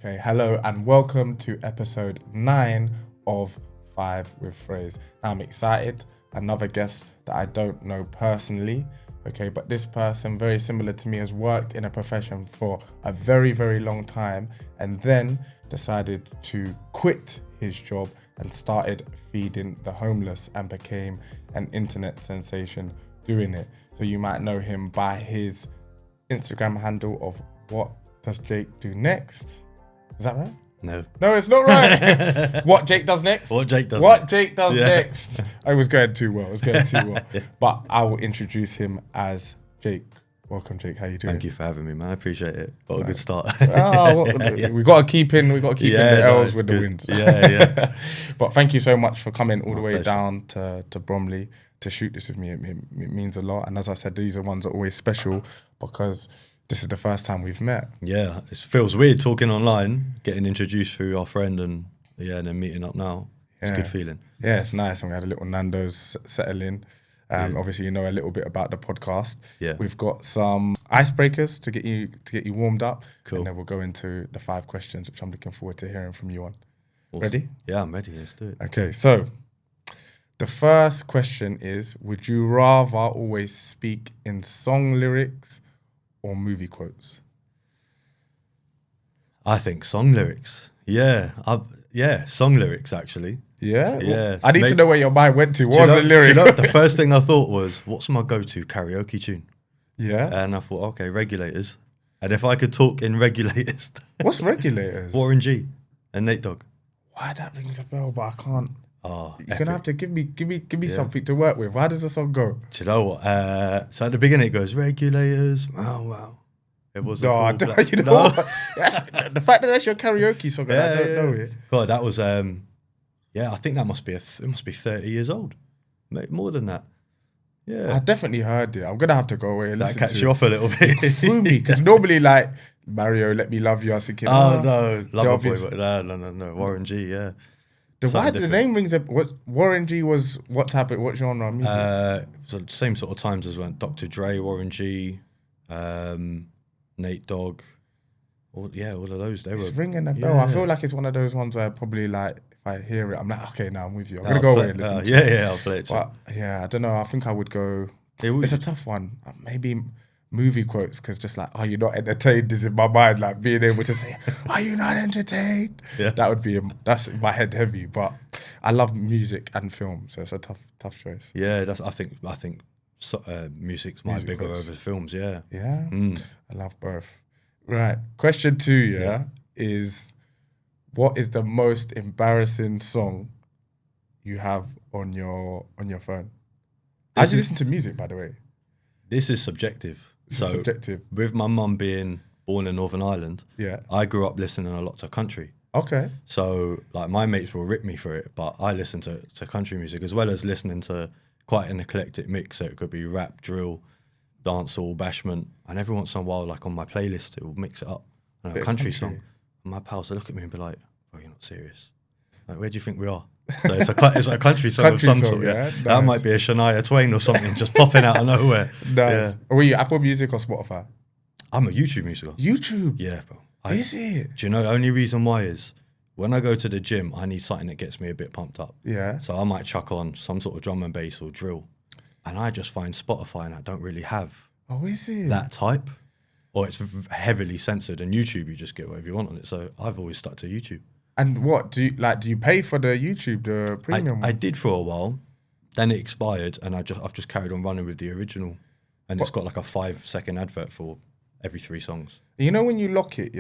Okay, hello and welcome to episode 9 of 5 with Phrase. Now I'm excited, another guest that I don't know personally, okay, but this person, very similar to me, has worked in a profession for a very, very long time and then decided to quit his job and started feeding the homeless and became an internet sensation doing it. So you might know him by his Instagram handle of What Does Jake Do Next? Is that right? No, it's not right. What Jake Does Next? What Jake Does What Next. Jake Does Yeah. Next. I was going too well. Yeah. But I will introduce him as Jake. Welcome, Jake. How you doing? Thank you for having me, man. I appreciate it. Got a good start. We got to keep in the L's it's with good. the wins. Yeah. But thank you so much for coming all the way pleasure. down to Bromley to shoot this with me. It means a lot. And as I said, these are ones that are always special because this is the first time we've met. Yeah, it feels weird talking online, getting introduced through our friend and then meeting up now. It's a good feeling. Yeah, it's nice. And we had a little Nando's settle in. Obviously, you know a little bit about the podcast. Yeah. We've got some icebreakers to get you warmed up. Cool. And then we'll go into the 5 questions, which I'm looking forward to hearing from you on. Awesome. Ready? Yeah, I'm ready. Let's do it. Okay, so the first question is, would you rather always speak in song lyrics or movie quotes? I think song lyrics. Yeah, song lyrics actually. Yeah? Yeah. I need to know where your mind went to. What was the Do lyric? you know, the first thing I thought was, what's my go-to karaoke tune? Yeah? And I thought, okay, Regulators. And if I could talk in Regulators, What's Regulators? Warren G and Nate Dogg. Why that rings a bell, but I can't. Oh, You're gonna have to give me something to work with. How does the song go? Do you know what? So at the beginning it goes, Regulators, wow. It was No, I cool don't. You know what? The fact that that's your karaoke song, and I don't know it. God, that was I think that must be 30 years old. Maybe more than that. Yeah. I definitely heard it. I'm gonna have to go away and That listen catch to you it. off a little bit. It threw me because normally like Mario, Let Me Love You. I was thinking, Oh no, Lover obvious- Boy, but no. Warren G, yeah. Why Something the name rings a? What Warren G was? What type of? What genre of music? So same sort of times as when Dr. Dre, Warren G, Nate Dogg, all of those. It's ringing a bell. I feel like it's one of those ones where probably like if I hear it, I'm like, okay, now I'm with you. I'm gonna go away and listen. To it. I'll play it. But yeah, I don't know. I think I would go. It's It's a tough one. Maybe movie quotes because just like, are you not entertained? Is in my mind like being able to say, are you not entertained? Yeah. That would be that's in my head heavy. But I love music and film, so it's a tough choice. Yeah, I think music's my bigger quotes. over the films. Yeah. Yeah, I love both. Right, question 2. Is what is the most embarrassing song you have on your phone? How do you listen to music, by the way? This is subjective. This is subjective. With my mum being born in Northern Ireland, Yeah. I grew up listening a lot to country. Okay. So like my mates will rip me for it, but I listen to country music as well as listening to quite an eclectic mix. So it could be rap, drill, dancehall, bashment, and every once in a while, like on my playlist, it will mix it up. And a Bit of country country. song. And my pals will look at me and be like, "Oh, you're not serious. Like, where do you think we are?" So it's a country song Country of some song, sort. yeah? That Nice. might be a Shania Twain or something just popping out of nowhere. Nice. Yeah. Were you Apple Music or Spotify? I'm a YouTube music guy. YouTube. Yeah, bro. Is it? Do you know the only reason why is when I go to the gym, I need something that gets me a bit pumped up. Yeah. So I might chuck on some sort of drum and bass or drill. And I just find Spotify and I don't really have Oh, is it? that type. Or it's heavily censored, and YouTube, you just get whatever you want on it. So I've always stuck to YouTube. And what do you pay for the YouTube, the premium I one? did for a while, then it expired, and I've just carried on running with the original. And it's got like a 5-second advert for every 3 songs. You know when you lock it,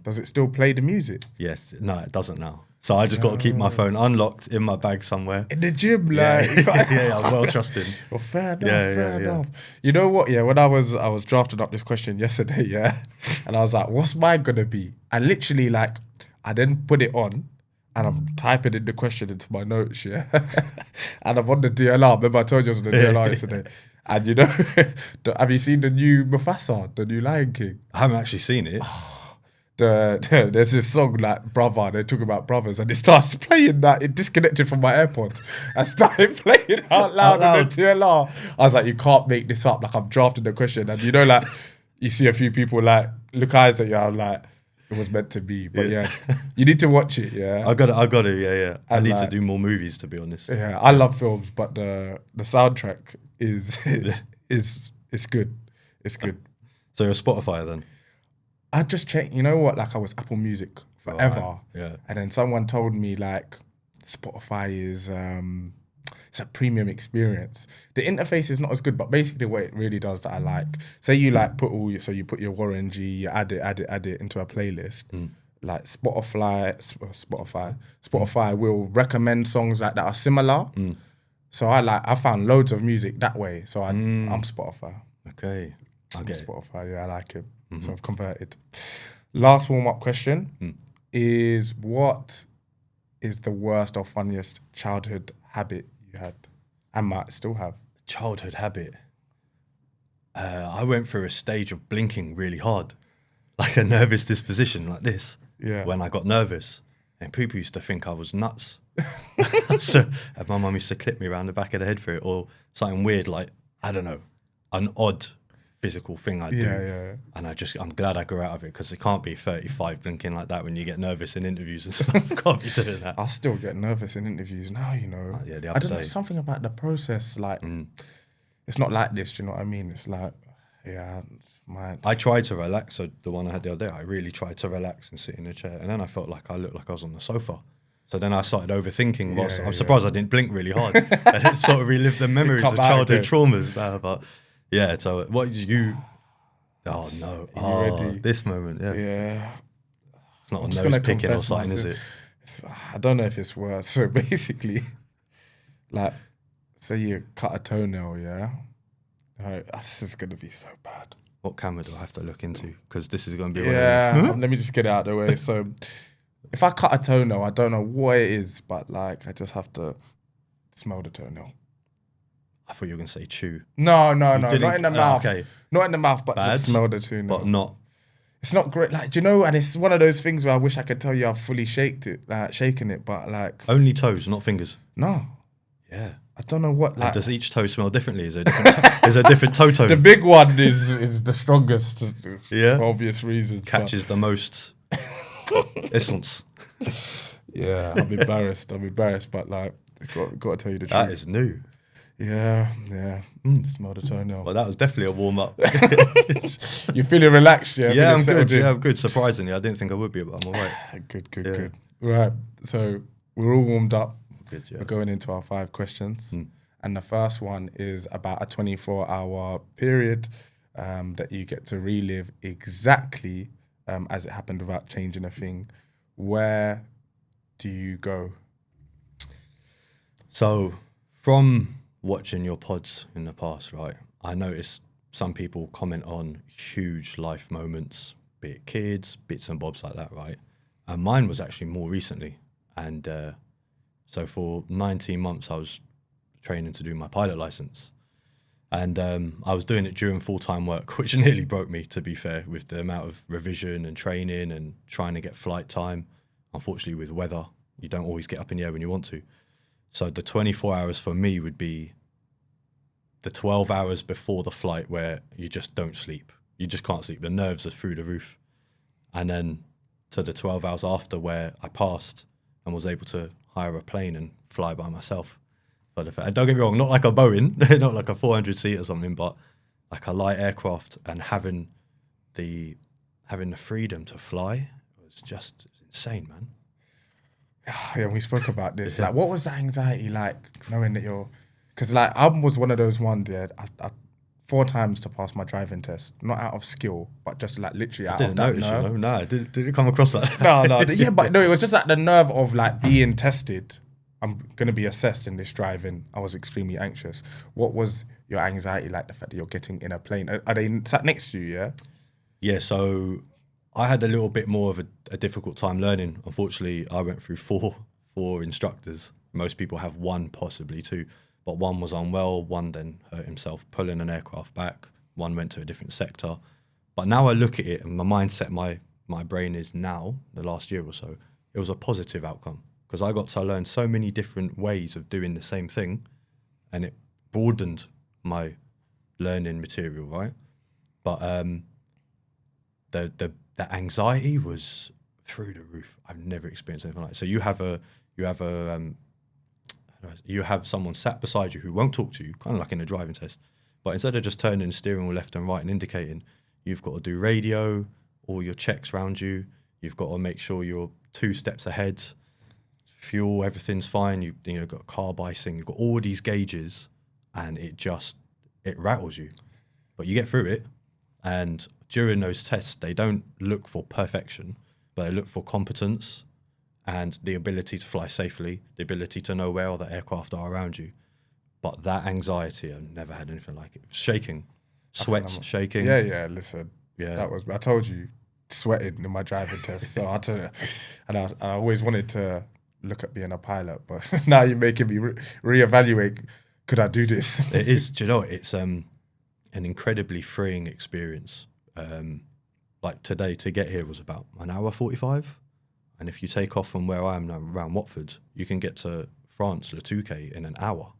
does it still play the music? Yes, no, it doesn't now. So I just got to keep my phone unlocked in my bag somewhere. In the gym, like. Yeah, I'm well trusted. Well, fair enough, Yeah, fair yeah. enough. You know what? Yeah, when I was drafting up this question yesterday, and I was like, "What's mine gonna be?" And literally, like, I then put it on, and I'm typing in the question into my notes, and I'm on the DLR. Remember, I told you I was on the DLR yesterday. And you know, have you seen the new Mufasa, the new Lion King? I haven't actually seen it. There's this song like Brother, they talk about brothers, and it starts playing that. It disconnected from my AirPods and started playing out loud on the TLR. I was like, you can't make this up. Like, I'm drafting the question, and you know, like, you see a few people like look eyes at you. I'm like, it was meant to be. But yeah, you need to watch it. Yeah, I got it. Yeah. I And need like- to do more movies, to be honest. yeah. I love films, but the soundtrack is it's good. It's good. So you're a Spotify then? I just checked. You know what? Like I was Apple Music forever, Right, yeah. and then someone told me like Spotify is it's a premium experience. The interface is not as good, but basically what it really does that I like. Say you like you put your warranty, you add it into a playlist. Like Spotify will recommend songs like that are similar. So I found loads of music that way. So I'm Spotify. Okay, I get it. Spotify, yeah, I like it. So I've converted. Last warm-up question is, what is the worst or funniest childhood habit you had and might still have? Childhood habit. I went through a stage of blinking really hard, like a nervous disposition like this. Yeah. When I got nervous, and people used to think I was nuts. And my mum used to clip me around the back of the head for it, or something weird like, I don't know, an odd physical thing I do. Yeah. And I'm glad I grew out of it, because it can't be 35 blinking like that when you get nervous in interviews and stuff. Can't be doing that. I still get nervous in interviews now, you know. Yeah, the I other don't know, day. something about the process, like, it's not like this, do you know what I mean? It's like, yeah, I tried to relax. So the one I had the other day, I really tried to relax and sit in a chair, and then I felt like I looked like I was on the sofa. So then I started overthinking. I'm surprised I didn't blink really hard. And it sort of relived the memories of childhood traumas now. But yeah, so what did you... Oh no! ready? This moment, Yeah. It's not I'm a just nose gonna picking or confess something, is myself. it? I don't know if it's worse. So basically, like, say you cut a toenail, yeah? This is going to be so bad. What camera do I have to look into? Because this is going to be one Yeah, let me just get it out of the way. So if I cut a toenail, I don't know what it is, but like I just have to smell the toenail. I thought you were going to say chew. No, not didn't- in the mouth. okay. Not in the mouth, but Bad, just smell the toenail. But not... It's not great. Like, do you know, and it's one of those things where I wish I could tell you I've fully shaken it, but like... Only toes, not fingers. No. Yeah. I don't know what... And Like, does each toe smell differently? Is there a different toe tone? the big one is the strongest, Yeah. for obvious reasons. but- Catches the most essence. Yeah, I'm embarrassed, but like, got to tell you the That truth. is new. Yeah. Smell the toenail. Well, that was definitely a warm up. You're feeling relaxed, yeah? Yeah, I'm Feeling good. settled in? Yeah, I'm good. Surprisingly, I didn't think I would be, but I'm all right. Good. Right, so we're all warmed up. Good, yeah. We're going into our 5 questions. And the first one is about a 24-hour period that you get to relive exactly as it happened without changing a thing. Where do you go? So, from watching your pods in the past, right, I noticed some people comment on huge life moments, be it kids, bits and bobs like that, right? And mine was actually more recently. And so for 19 months, I was training to do my pilot license. And I was doing it during full-time work, which nearly broke me, to be fair, with the amount of revision and training and trying to get flight time. Unfortunately, with weather, you don't always get up in the air when you want to. So the 24 hours for me would be the 12 hours before the flight where you just don't sleep. You just can't sleep. The nerves are through the roof. And then to the 12 hours after where I passed and was able to hire a plane and fly by myself. And don't get me wrong, not like a Boeing, not like a 400-seat or something, but like a light aircraft, and having the freedom to fly was just insane, man. Yeah, we spoke about this. Like, what was that anxiety like, knowing that you're... Because, like, I was one of those ones, yeah, I 4 times to pass my driving test, not out of skill, but just, like, literally out of that nerve. You know? No, did it come across that? No. Yeah, but no, it was just like the nerve of, like, being tested. I'm going to be assessed in this driving. I was extremely anxious. What was your anxiety like, the fact that you're getting in a plane? Are they sat next to you, yeah? Yeah, so I had a little bit more of a difficult time learning. Unfortunately, I went through four instructors. Most people have 1, possibly 2, but 1 was unwell, 1 then hurt himself pulling an aircraft back, 1 went to a different sector. But now I look at it and my mindset, my brain is now, the last year or so, it was a positive outcome, because I got to learn so many different ways of doing the same thing, and it broadened my learning material, right? But the the anxiety was through the roof. I've never experienced anything like that. So you have someone sat beside you who won't talk to you, kind of like in a driving test. But instead of just turning the steering wheel left and right and indicating, you've got to do radio, all your checks around you. You've got to make sure you're 2 steps ahead. Fuel, everything's fine. You know, got carb icing. You've got all these gauges, and it rattles you. But you get through it. And during those tests, they don't look for perfection, but they look for competence and the ability to fly safely, the ability to know where other aircraft are around you. But that anxiety, I've never had anything like it. Shaking, sweats, shaking. Yeah, listen. Yeah. That was, I told you, sweating in my driving test. So I always wanted to look at being a pilot, but now you're making me reevaluate, could I do this? It is, do you know, it's an incredibly freeing experience. Like today, to get here was about an hour 45. And if you take off from where I am now, around Watford, you can get to France, Le Touquet, in an hour.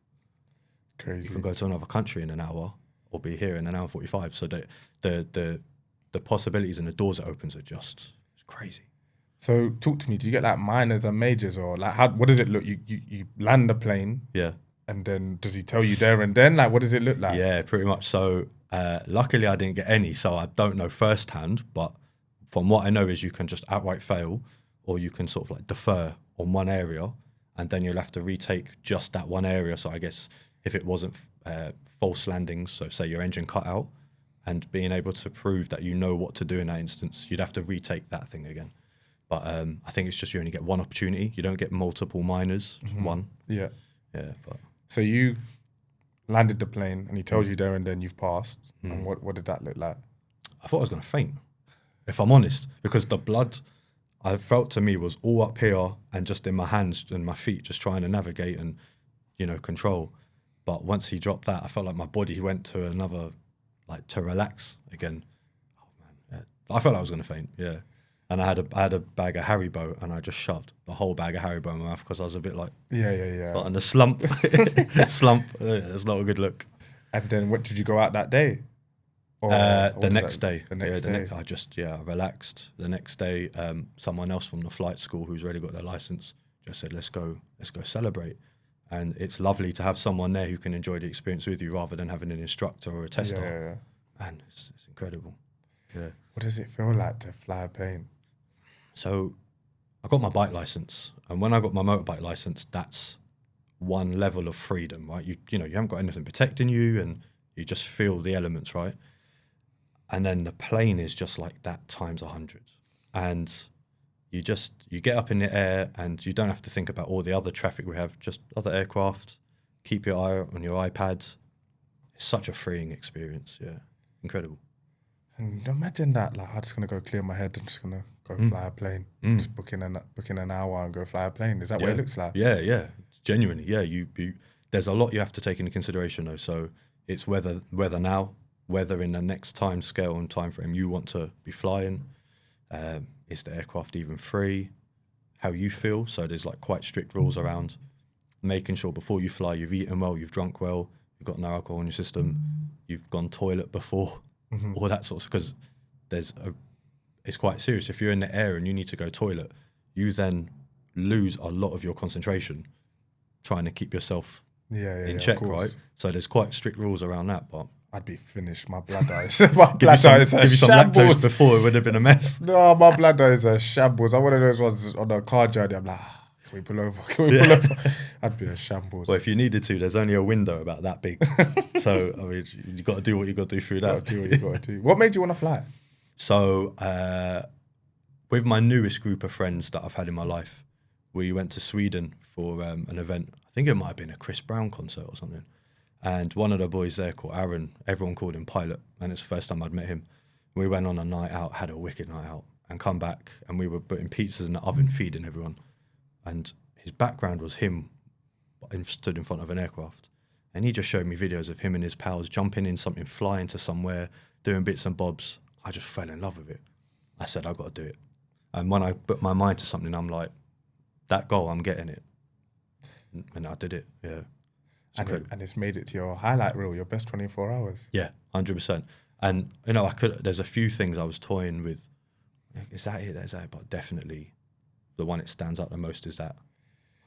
Crazy. You can go to another country in an hour, or be here in an hour 45. So the possibilities and the doors it opens are just crazy. So talk to me, do you get like minors and majors, or like what does it look? You land the plane, Yeah. and then does he tell you there and then? Like, what does it look like? Yeah, pretty much. So luckily I didn't get any, so I don't know firsthand, but from what I know is you can just outright fail, or you can sort of like defer on one area, and then you'll have to retake just that one area. So I guess if it wasn't false landings, so say your engine cut out, and being able to prove that you know what to do in that instance, you'd have to retake that thing again. But I think it's just you only get one opportunity. You don't get multiple minors, one. Yeah. Yeah. But So you landed the plane and he tells you there and then you've passed. And what did that look like? I thought I was going to faint, if I'm honest, because the blood I felt to me was all up here and just in my hands and my feet, just trying to navigate and, you know, control. But once he dropped that, I felt like my body went to another, like to relax again. Oh man, yeah. I felt like I was going to faint. Yeah. And I had a bag of Haribo, and I just shoved the whole bag of Haribo in my mouth because I was a bit like, Yeah. on a slump. Slump. It's not a good look. And then what, did you go out that day? Or The next day. The next day. I relaxed. The next day, someone else from the flight school who's already got their license just said, let's go celebrate. And it's lovely to have someone there who can enjoy the experience with you rather than having an instructor or a tester. Yeah. And it's incredible. Yeah. What does it feel like to fly a plane? So I got my bike license, and when I got my motorbike license, that's one level of freedom, right? You know, you haven't got anything protecting you, and you just feel the elements, right? And then the plane is just like that times 100. And you get up in the air, and you don't have to think about all the other traffic we have, just other aircraft. Keep your eye on your iPad. It's such a freeing experience. Yeah, incredible. And imagine that, like, I'm just gonna go clear my head. I'm just gonna go fly a plane. Just book in an hour and go fly a plane. Is that what it looks like? Yeah, genuinely. Yeah, you there's a lot you have to take into consideration though. So it's whether now, whether in the next time scale and time frame you want to be flying. Is the aircraft even free? How you feel? So there's like quite strict rules around making sure before you fly you've eaten well, you've drunk well, you've got no alcohol in your system, you've gone toilet before, all that sort of, because it's quite serious. If you're in the air and you need to go toilet, you then lose a lot of your concentration trying to keep yourself in check, right? So there's quite strict rules around that, but I'd be finished. My bladder is give you some lactose before, it would have been a mess. No, my bladder is a shambles. I'm one of those ones on a car journey. I'm like, can we pull over? Can we pull over? I'd be a shambles. Well, if you needed to, there's only a window about that big. So I mean, you got to do what you got to do through that. Do what you got to do. What made you want to fly? So with my newest group of friends that I've had in my life, we went to Sweden for an event. I think it might have been a Chris Brown concert or something. And one of the boys there called Aaron, everyone called him Pilot, and it's the first time I'd met him. We went on a night out, had a wicked night out, and come back, and we were putting pizzas in the oven, feeding everyone. And his background was him stood in front of an aircraft. And he just showed me videos of him and his pals jumping in something, flying to somewhere, doing bits and bobs. I just fell in love with it. I said, I've got to do it. And when I put my mind to something, I'm like, that goal, I'm getting it. And I did it, yeah. And it's made it to your highlight reel, your best 24 hours. Yeah, 100%. And, you know, there's a few things I was toying with Is that it? Is that it? But definitely the one that stands out the most is that,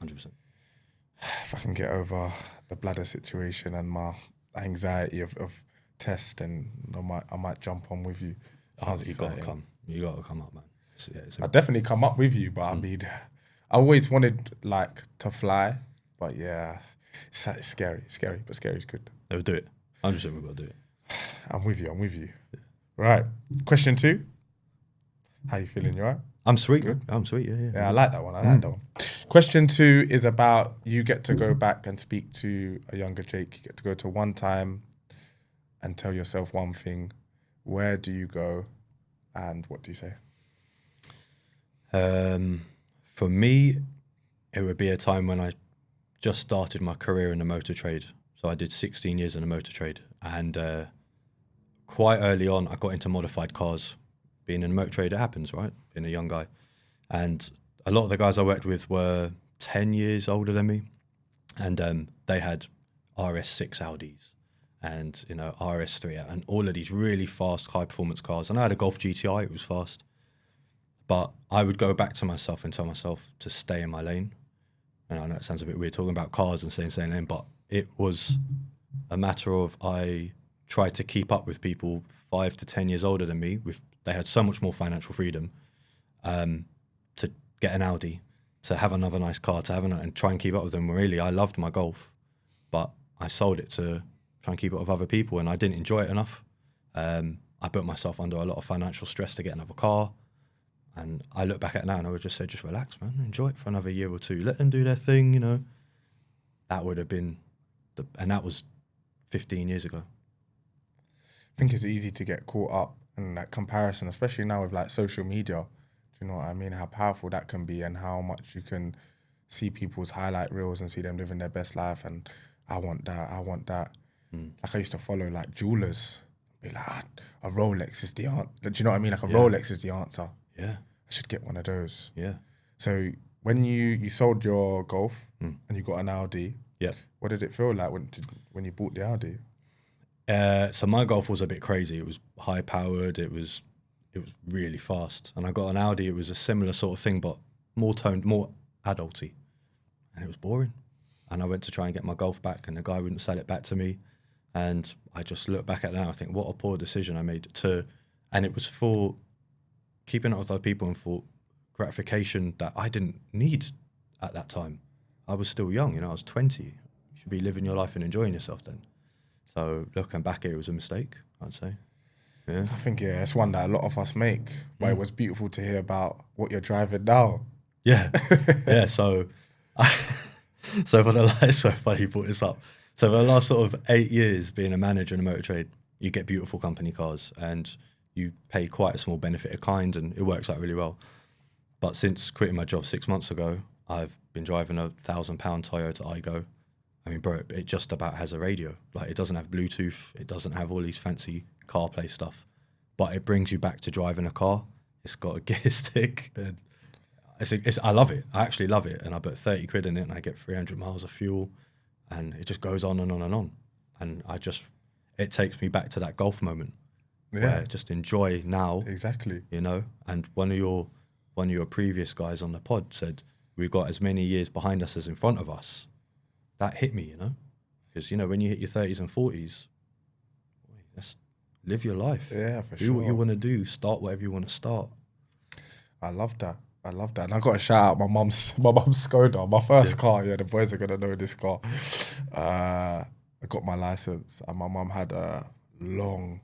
100%. If I can get over the bladder situation and my anxiety of test, and I might jump on with you. Sounds You exciting. gotta come. You gotta come up, man. It's I definitely come up with you, but I mean, I always wanted like to fly, but yeah, it's scary, but scary is good. They'll do it. 100% we've got to do it. I'm with you. Right. Question 2. How you feeling? You alright? I'm sweet, man. I'm sweet, yeah. Yeah, I like that one. Question 2 is about you get to go back and speak to a younger Jake. You get to go to one time and tell yourself one thing. Where do you go and what do you say? For me, it would be a time when I just started my career in the motor trade. So I did 16 years in the motor trade, and quite early on, I got into modified cars. Being in the motor trade, it happens, right? Being a young guy. And a lot of the guys I worked with were 10 years older than me, and they had RS6 Audis and, you know, RS3 and all of these really fast, high-performance cars. And I had a Golf GTI, it was fast. But I would go back to myself and tell myself to stay in my lane. And I know it sounds a bit weird talking about cars and saying stay in lane, but it was a matter of I tried to keep up with people 5 to 10 years older than me. They had so much more financial freedom to get an Audi, to have another nice car, and try and keep up with them. Really, I loved my Golf, but I sold it to try and keep up with other people, and I didn't enjoy it enough. I put myself under a lot of financial stress to get another car. And I look back at it now and I would just say, just relax, man. Enjoy it for another year or two. Let them do their thing, you know. That would have been, and that was 15 years ago. I think it's easy to get caught up in that comparison, especially now with like social media. Do you know what I mean? How powerful that can be and how much you can see people's highlight reels and see them living their best life. And I want that. Like I used to follow like jewelers. Be like, a Rolex is the answer. Do you know what I mean? Like a Rolex is the answer. Yeah. I should get one of those. Yeah. So when you sold your Golf and you got an Audi, what did it feel like when you bought the Audi? So my Golf was a bit crazy. It was high powered. It was really fast. And I got an Audi. It was a similar sort of thing, but more toned, more adulty. And it was boring. And I went to try and get my Golf back, and the guy wouldn't sell it back to me. And I just look back at it now. I think, what a poor decision I made and it was for keeping up with other people and for gratification that I didn't need at that time. I was still young, you know, I was 20. You should be living your life and enjoying yourself then. So looking back, it was a mistake, I'd say. Yeah. I think, it's one that a lot of us make, but it was beautiful to hear about what you're driving now. Yeah. Yeah. So for the last, so funny you brought this up. So for the last sort of 8 years being a manager in the motor trade, you get beautiful company cars and you pay quite a small benefit of kind, and it works out really well. But since quitting my job 6 months ago, I've been driving a £1,000 Toyota Aygo. I mean, bro, it just about has a radio. Like, it doesn't have Bluetooth. It doesn't have all these fancy CarPlay stuff. But it brings you back to driving a car. It's got a gear stick. And I love it. I actually love it. And I put 30 quid in it and I get 300 miles of fuel. And it just goes on and on and on. And it takes me back to that Golf moment. Yeah. Where just enjoy now. Exactly. You know, and one of your previous guys on the pod said, we've got as many years behind us as in front of us. That hit me, you know, because, you know, when you hit your 30s and 40s, just live your life. Yeah, for sure. sure. Do what you want to do. Start whatever you want to start. I love that. And I got to shout out my mum's Skoda, my first car. Yeah, the boys are going to know this car. I got my license and my mum had a long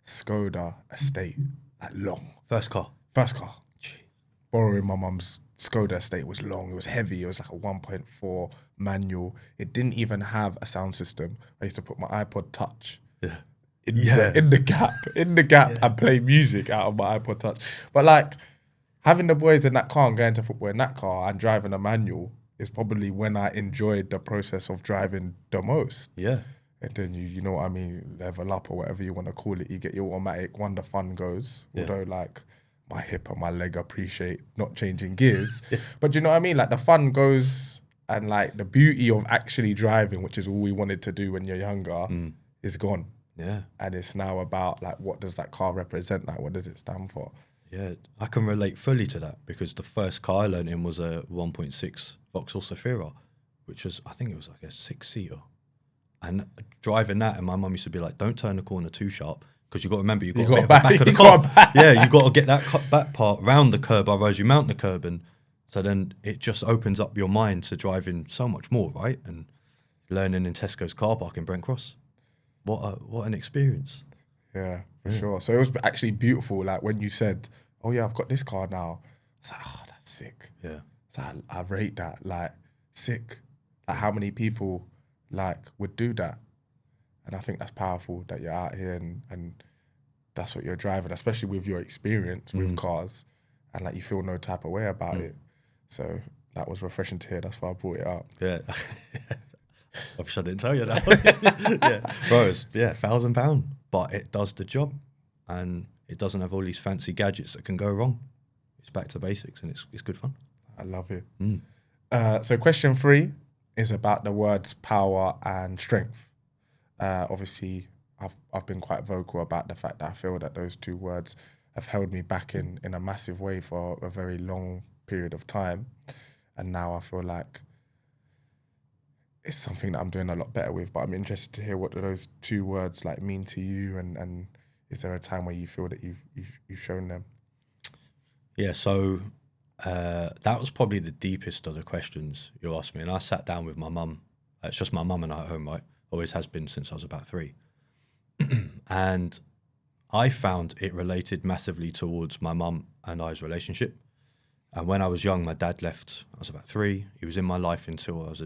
Skoda Estate, like long. First car. Gee. Borrowing my mum's Skoda Estate was long. It was heavy. It was like a 1.4 manual. It didn't even have a sound system. I used to put my iPod Touch in the gap and play music out of my iPod Touch. But like having the boys in that car and going to football in that car and driving a manual is probably when I enjoyed the process of driving the most. Yeah. And then you know what I mean, level up or whatever you want to call it. You get your automatic, when the fun goes. Although like my hip and my leg appreciate not changing gears. But you know what I mean? Like the fun goes and like the beauty of actually driving, which is all we wanted to do when you're younger, is gone. Yeah. And it's now about like, what does that car represent? Like, what does it stand for? Yeah, I can relate fully to that because the first car I learned in was a 1.6 Vauxhall Zafira, which was, I think it was like a 6-seater. And driving that, and my mum used to be like, don't turn the corner too sharp because you got to remember, you got a bit of a back of the car. Yeah, you got to get that back part round the curb, otherwise you mount the curb. And so then it just opens up your mind to driving so much more, right? And learning in Tesco's car park in Brent Cross. What an experience. Yeah, for sure. So it was actually beautiful. Like when you said, "Oh yeah, I've got this car now," it's like, "Oh, that's sick." Yeah. So I rate that. Like sick. Like how many people like would do that? And I think that's powerful that you're out here and that's what you're driving, especially with your experience with cars, and like you feel no type of way about it. So that was refreshing to hear. That's why I brought it up. Yeah. I wish I didn't tell you that. Yeah. Bro, it's £1,000, but it does the job and it doesn't have all these fancy gadgets that can go wrong. It's back to basics and it's good fun. I love it. So question 3 is about the words power and strength. Obviously, I've been quite vocal about the fact that I feel that those two words have held me back in a massive way for a very long period of time. And now I feel like it's something that I'm doing a lot better with, but I'm interested to hear what do those two words like mean to you, and is there a time where you feel that you've shown them? Yeah, so that was probably the deepest of the questions you asked me. And I sat down with my mum. It's just my mum and I at home, right? Always has been since I was about 3. And I found it related massively towards my mum and I's relationship. And when I was young, my dad left. I was about 3. He was in my life until I was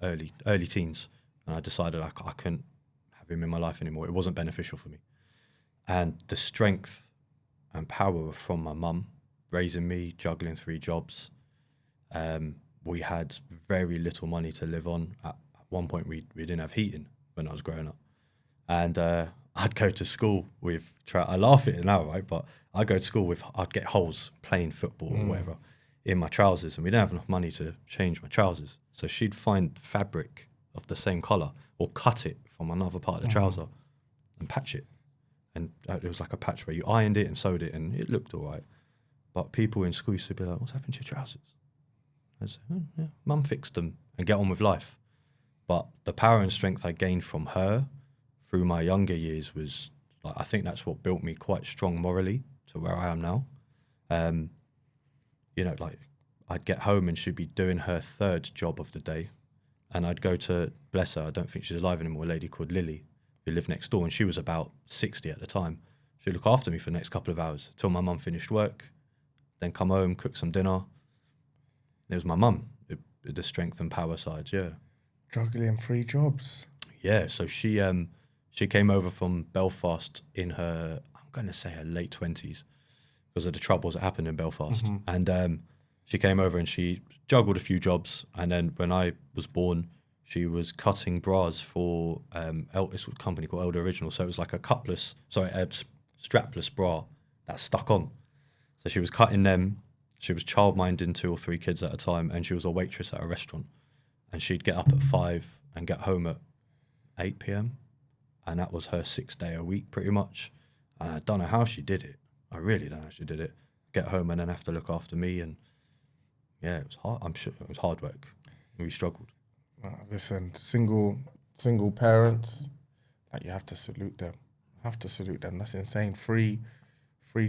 early teens. And I decided I couldn't have him in my life anymore. It wasn't beneficial for me. And the strength and power from my mum, raising me, juggling 3 jobs. We had very little money to live on. At one point, we didn't have heating when I was growing up. And I'd go to school with, I laugh at it now, right? But I'd go to school with, I'd get holes playing football or whatever in my trousers. And we didn't have enough money to change my trousers. So she'd find fabric of the same colour or cut it from another part of the trouser and patch it. And it was like a patch where you ironed it and sewed it and it looked all right. But people in school used to be like, what's happened to your trousers? I'd say, oh, yeah, mum fixed them and get on with life. But the power and strength I gained from her through my younger years was, like, I think that's what built me quite strong morally to where I am now. You know, like I'd get home and she'd be doing her 3rd job of the day. And I'd go to, bless her, I don't think she's alive anymore, a lady called Lily, who lived next door. And she was about 60 at the time. She'd look after me for the next couple of hours till my mum finished work, then come home, cook some dinner. It was my mum, the strength and power side, yeah. Juggling 3 jobs. Yeah, so she came over from Belfast in her, I'm going to say her late 20s, because of the troubles that happened in Belfast. And she came over and she juggled a few jobs. And then when I was born, she was cutting bras for it's a company called Elder Original. So it was like a strapless bra that stuck on. So she was cutting them. She was childminding 2 or 3 kids at a time, and she was a waitress at a restaurant. And she'd get up at 5 and get home at 8 p.m. And that was her 6th day a week, pretty much. And I don't know how she did it. I really don't know how she did it. Get home and then have to look after me. And yeah, it was hard. I'm sure it was hard work. We struggled. Listen, single parents, like you have to salute them. Have to salute them. That's insane. 3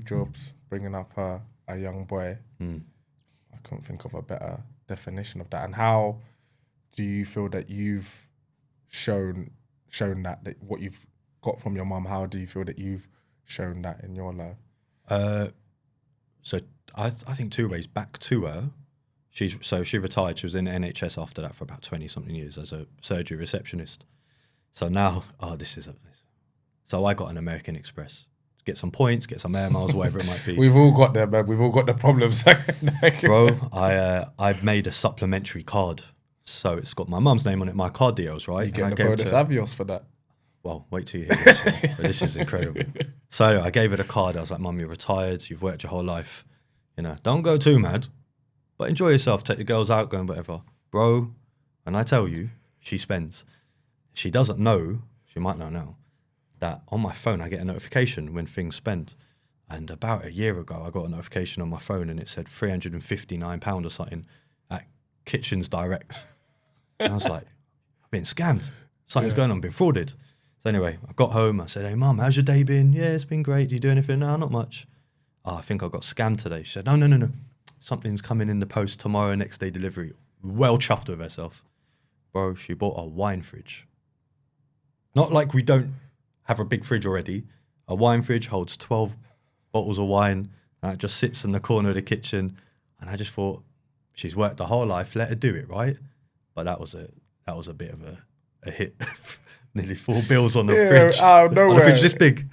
jobs, bringing up a young boy. I couldn't think of a better definition of that. And how do you feel that you've shown that what you've got from your mum? How do you feel that you've shown that in your life? So I think 2 ways. Back to her, she retired. She was in the NHS after that for about 20-something years as a surgery receptionist. So now, so I got an American Express. Get some points, get some air miles, whatever it might be. We've all got them, man. We've all got the problems. Bro, I've made a supplementary card. So it's got my mum's name on it, my card deals, right? You get the bonus Avios for that. Well, wait till you hear this one. This is incredible. So I gave her the card. I was like, Mum, you're retired. You've worked your whole life. You know, don't go too mad, but enjoy yourself. Take the girls out, go and whatever. Bro, and I tell you, she spends. She doesn't know, she might know now, that on my phone I get a notification when things spend. And about a year ago, I got a notification on my phone and it said £359 or something at Kitchens Direct. And I was like, I've been scammed. Something's going on, I've been frauded. So anyway, I got home. I said, hey, Mum, how's your day been? Yeah, it's been great. Do you do anything? No, not much. Oh, I think I got scammed today. She said, no. Something's coming in the post tomorrow, next day delivery. Well chuffed with herself. Bro, she bought a wine fridge. Not like we don't have a big fridge already. A wine fridge holds 12 bottles of wine, and it just sits in the corner of the kitchen. And I just thought, she's worked her whole life, let her do it, right? But that was a bit of a hit. Nearly 4 bills on the fridge. Out of nowhere. On the fridge this big.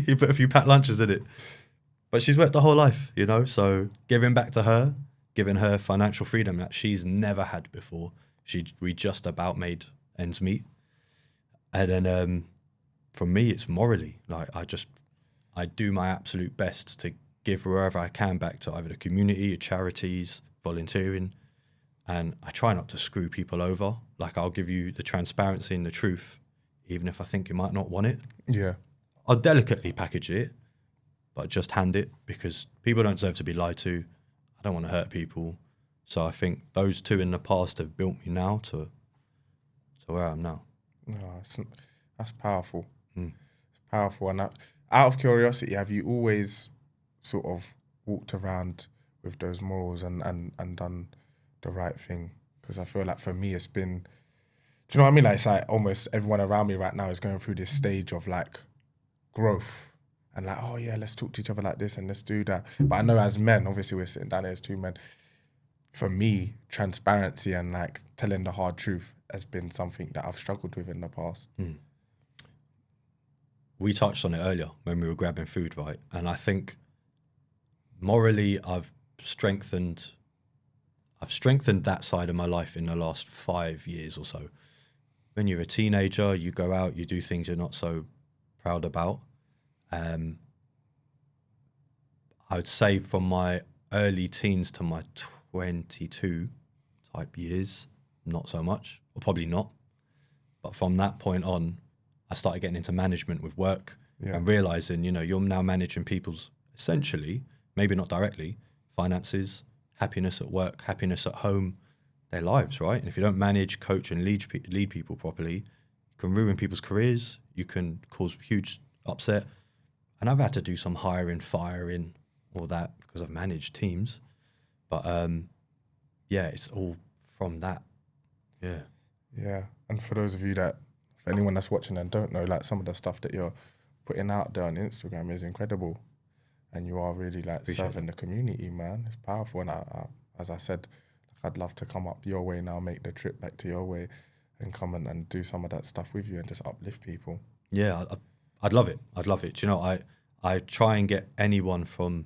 You put a few packed lunches in it. But she's worked the whole life, you know? So giving back to her, giving her financial freedom that she's never had before. We just about made ends meet. And then for me, it's morally. Like I do my absolute best to give wherever I can back to either the community, charities, volunteering. And I try not to screw people over. Like I'll give you the transparency and the truth, even if I think you might not want it. Yeah. I'll delicately package it, but just hand it because people don't deserve to be lied to. I don't want to hurt people. So I think those two in the past have built me now to where I am now. Oh, that's powerful. It's powerful. And out of curiosity, have you always sort of walked around with those morals and done the right thing? Because I feel like for me, it's been, do you know what I mean? Like it's like almost everyone around me right now is going through this stage of like growth and like, oh yeah, let's talk to each other like this and let's do that. But I know as men, obviously we're sitting down here as 2 men. For me, transparency and like telling the hard truth has been something that I've struggled with in the past. We touched on it earlier when we were grabbing food, right? And I think morally I've strengthened that side of my life in the last 5 years or so. When you're a teenager, you go out, you do things you're not so proud about. I would say from my early teens to my 22 type years, not so much, or probably not. But from that point on, I started getting into management with work and realizing, you know, you're now managing people's, essentially, maybe not directly, finances, happiness at work, happiness at home, their lives, right? And if you don't manage, coach, and lead people properly, you can ruin people's careers, you can cause huge upset. And I've had to do some hiring, firing, all that, because I've managed teams. But yeah, it's all from that. Yeah. Yeah. And for those of you for anyone that's watching and don't know, like some of the stuff that you're putting out there on Instagram is incredible. And you are really like serving the community, man. It's powerful. And I, as I said, I'd love to come up your way now, make the trip back to your way and come and do some of that stuff with you and just uplift people. Yeah, I'd love it. I'd love it. Do you know, I try and get anyone from,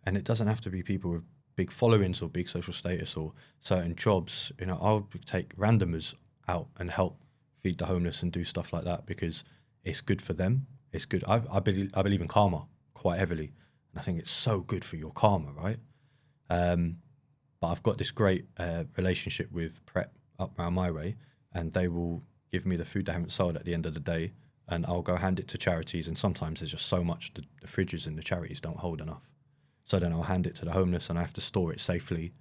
and it doesn't have to be people with big followings or big social status or certain jobs. You know, I'll take randomers out and help feed the homeless and do stuff like that because it's good for them. It's good. I believe in karma quite heavily. And I think it's so good for your karma, right? But I've got this great relationship with Prep up around my way, and they will give me the food they haven't sold at the end of the day, and I'll go hand it to charities. And sometimes there's just so much the fridges in the charities don't hold enough. So then I'll hand it to the homeless, and I have to store it safely.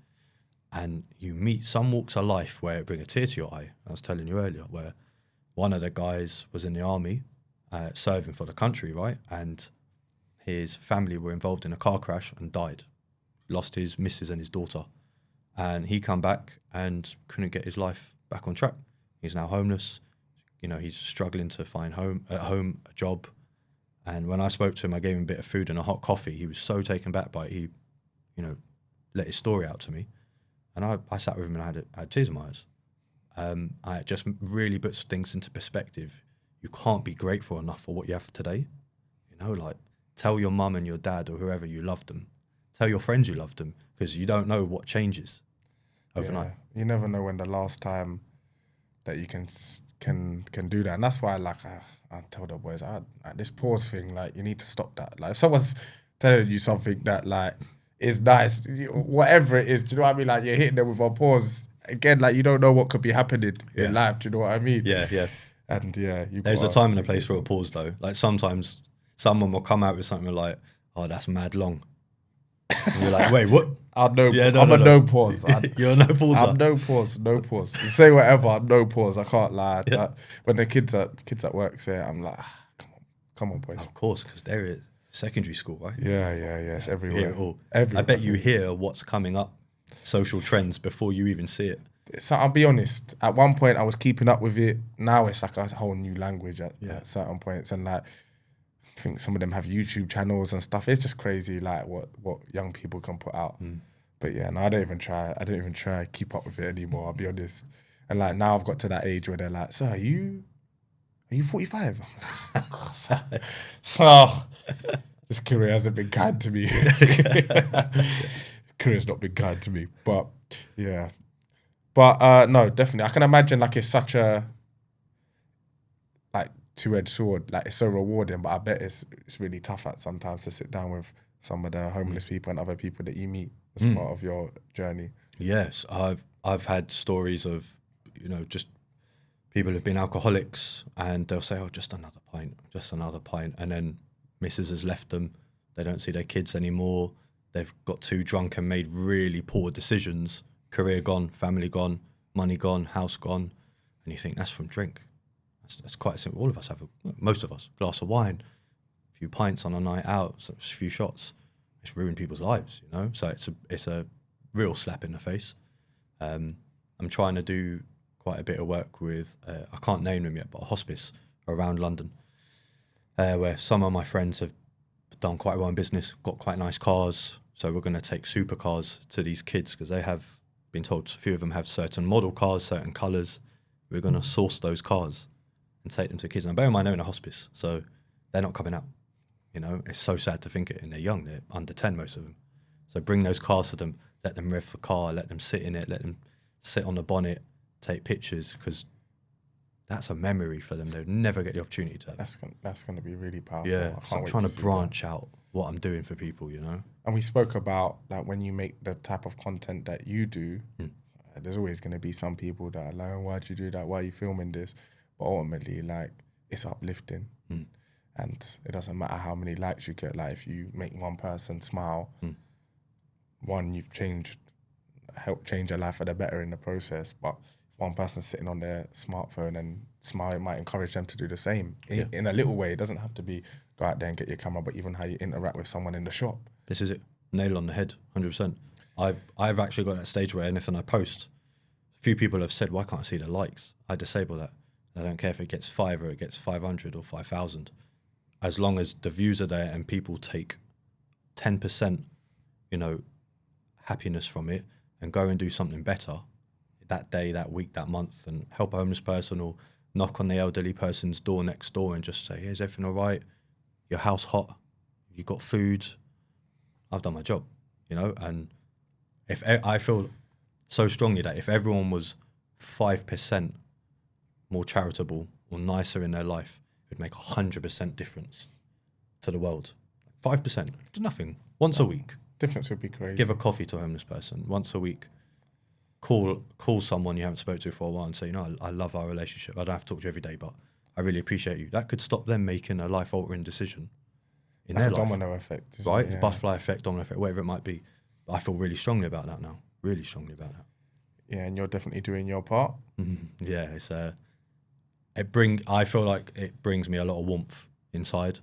And you meet some walks of life where it bring a tear to your eye. I was telling you earlier, where one of the guys was in the army, serving for the country, right? And his family were involved in a car crash and died. Lost his missus and his daughter. And he come back and couldn't get his life back on track. He's now homeless. You know, he's struggling to find a job. And when I spoke to him, I gave him a bit of food and a hot coffee. He was so taken back by it. He, you know, let his story out to me. And I sat with him and I had tears in my eyes. I just really puts things into perspective. You can't be grateful enough for what you have today. You know, like, tell your mum and your dad or whoever you love them. Tell your friends you love them, because you don't know what changes overnight. Yeah, you never know when the last time that you can do that. And that's why, like, I tell the boys, this pause thing, like, you need to stop that. Like, if someone's telling you something that, like, is nice, whatever it is, do you know what I mean? Like, you're hitting them with a pause. Again, like, you don't know what could be happening in life, do you know what I mean? Yeah, yeah. And, yeah. There's a time and a place for a pause, though. Like, sometimes someone will come out with something like, oh, that's mad long. And you're like, wait, what? I'm no, Yeah, I'm a no pause. You're a no pauser. I'm no pause, no pause. You say whatever, I'm no pause. I can't lie. Yeah. That, when the kids at work say it, I'm like, come on, boys. Of course, because they're at secondary school, right? Yeah, it's You everywhere. hear it all. Everywhere. I bet you hear what's coming up, social trends, before you even see it. So I'll be honest. At one point, I was keeping up with it. Now it's like a whole new language at certain points, and like I think some of them have YouTube channels and stuff. It's just crazy, like what young people can put out. But yeah, no, I don't even try to keep up with it anymore. I'll be honest. And like now, I've got to that age where they're like, "So are you 45?" So this career hasn't been kind to me. Career's not been kind to me, but yeah. But no, definitely. I can imagine like it's such a like two-edged sword. Like it's so rewarding, but I bet it's really tough at sometimes to sit down with some of the homeless people and other people that you meet as part of your journey. Yes, I've had stories of, you know, just people who've been alcoholics and they'll say, oh, just another pint. And then missus has left them. They don't see their kids anymore. They've got too drunk and made really poor decisions. Career gone, family gone, money gone, house gone. And you think that's from drink. That's quite simple. All of us have, most of us, a glass of wine, a few pints on a night out, a few shots. It's ruined people's lives, you know? So it's a real slap in the face. I'm trying to do quite a bit of work with, I can't name them yet, but a hospice around London, where some of my friends have done quite well in business, got quite nice cars. So we're going to take supercars to these kids because they have been told a few of them have certain model cars, certain colours. We're going to source those cars and take them to kids. And bear in mind, they're in a hospice, so they're not coming out. You know, it's so sad to think it, and they're young, they're under 10, most of them. So bring those cars to them, let them rev the car, let them sit in it, let them sit on the bonnet, take pictures, because that's a memory for them. They'll never get the opportunity to have. That's going to be really powerful. Yeah, so I'm trying to branch out what I'm doing for people, you know. And we spoke about like when you make the type of content that you do, there's always going to be some people that are like, oh, why'd you do that? Why are you filming this? But ultimately, like, it's uplifting. And it doesn't matter how many likes you get. Like, if you make one person smile, one, you've helped change their life for the better in the process. But if one person's sitting on their smartphone and smile, it might encourage them to do the same in a little way. It doesn't have to be go out there and get your camera, but even how you interact with someone in the shop. This is it. Nail on the head, 100%. I've actually got that stage where anything I post, a few people have said, why can't I see the likes? I disable that. I don't care if it gets 5 or it gets 500 or 5,000. As long as the views are there and people take 10%, you know, happiness from it and go and do something better that day, that week, that month, and help a homeless person or knock on the elderly person's door next door and just say, hey, is everything all right? Your house hot? You got food? I've done my job, you know? And if I feel so strongly that if everyone was 5% more charitable or nicer in their life, it would make 100% difference to the world. 5%, nothing. Once a week. Difference would be crazy. Give a coffee to a homeless person once a week. Call someone you haven't spoken to for a while and say, you know, I love our relationship. I don't have to talk to you every day, but I really appreciate you. That could stop them making a life-altering decision in their life. Domino effect. Right? Yeah. The butterfly effect, domino effect, whatever it might be. But I feel really strongly about that now. Really strongly about that. Yeah, and you're definitely doing your part. Yeah, it's I feel like it brings me a lot of warmth inside.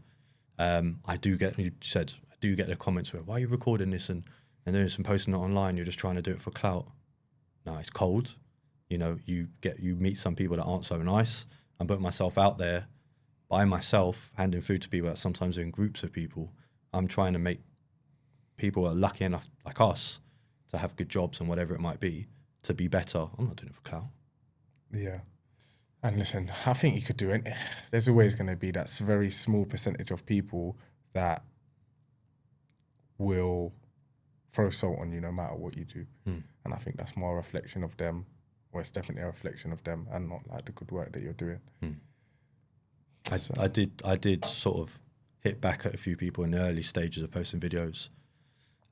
I do get the comments where, why are you recording this and doing some posting it online? You're just trying to do it for clout. No, it's cold. You know, you meet some people that aren't so nice. I'm putting myself out there by myself, handing food to people, sometimes in groups of people. I'm trying to make people who are lucky enough, like us, to have good jobs and whatever it might be, to be better. I'm not doing it for clout. Yeah. And listen, I think you could do it. There's always going to be that very small percentage of people that will throw salt on you no matter what you do. And I think that's more a reflection of them, or it's definitely a reflection of them and not like the good work that you're doing. I did sort of hit back at a few people in the early stages of posting videos.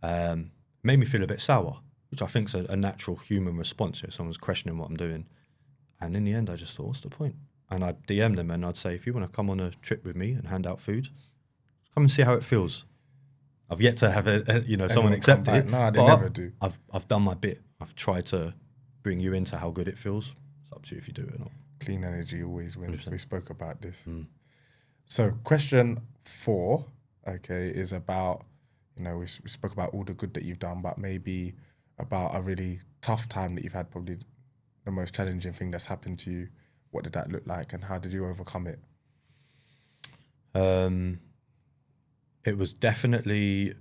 Made me feel a bit sour, which I think is a natural human response. If someone's questioning what I'm doing. And in the end, I just thought, what's the point? And I'd DM them and I'd say, if you want to come on a trip with me and hand out food, come and see how it feels. I've yet to have someone accept it. No, they but never do. I've done my bit. I've tried to bring you into how good it feels. It's up to you if you do it or not. Clean energy always wins. 100%. We spoke about this. So question 4, okay, is about, we spoke about all the good that you've done, but maybe about a really tough time that you've had, probably the most challenging thing that's happened to you. What did that look like and how did you overcome it? It was definitely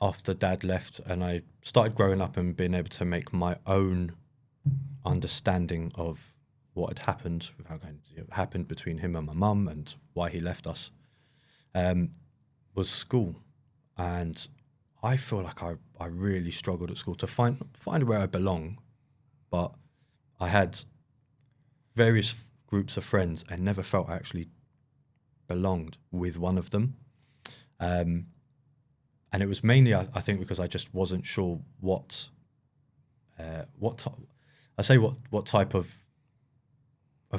after Dad left and I started growing up and being able to make my own understanding of what had happened, happened between him and my mum and why he left us, was school. And I feel like I really struggled at school to find where I belong, but I had various groups of friends and never felt I actually belonged with one of them. And it was mainly, I think, because I just wasn't sure what type of